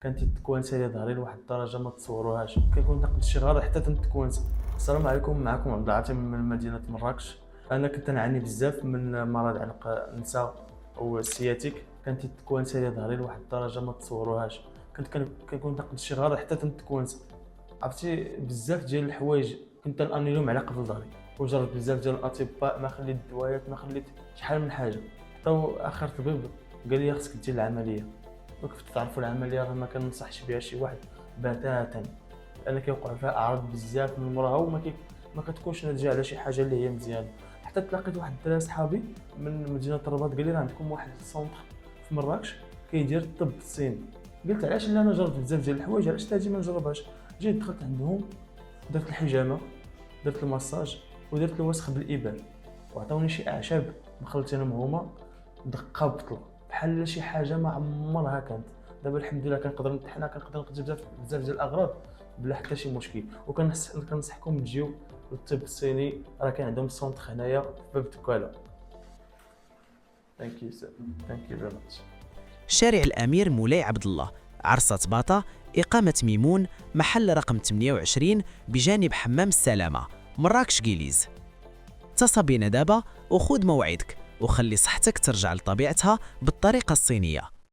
كانت تكوانسه لي ظهري لواحد الدرجه ما تصوروهاش، كنكون ناقص شي غلط حتى تنتكوانس. السلام عليكم، معكم عبد العاطي من مدينه مراكش. انا كنت نعاني بزاف من مرض عنق النساء والسياتيك. كانت تكوانسه لي ظهري لواحد الدرجه ما تصوروهاش، كنكون ناقص شي غلط حتى تنتكوانس. عرفتي بزاف ديال الحوايج كنت نانيلهم على قبل ظهري، وجربت بزاف ديال الاطباء، ما خليت الدوايات، ما خليت شحال من حاجه. حتى اخر طبيب قال لي خصك دير العمليه. وكيف تعرفوا العمليه راه ما كننصحش بها شي واحد بتاتا، لان كيوقع فيها اعراض بزاف من موراها، ما كتكونش ناتجه على شي حاجه اللي هي مزيانه. حتى تلاقيت واحد الدراري صحابي من مدينه الرباط قال لي راه عندكم واحد السونتر في مراكش كيدير الطب الصيني. قلت علاش لا، انا جربت بزاف ديال الحوايج، علاش هادي ما نجربهاش. جيت دخلت عندهم، درت الحجامه، درت المساج، ودرت الوسخ بالابر، وعطاوني شي اعشاب مخلطينهم هما دقه بطله بحال شي حاجه ما عمرها كانت. دابا الحمد لله كنقدر نتحنا، كنقدر نقضي بزاف ديال الاغراض بلا حتى شي مشكل. كنصحكم تجيو للطب الصيني، راه كاين عندهم السونتر هنايا في باب تكالا. ثانك يو سير، ثانك يو فيري ماتش. شارع الأمير مولاي عبد الله، عرصة باطا، إقامة ميمون، محل رقم 28 بجانب حمام السلامة، مراكش جيليز. اتصل بينا دابا وخذ موعدك وخلي صحتك ترجع لطبيعتها بالطريقة الصينية.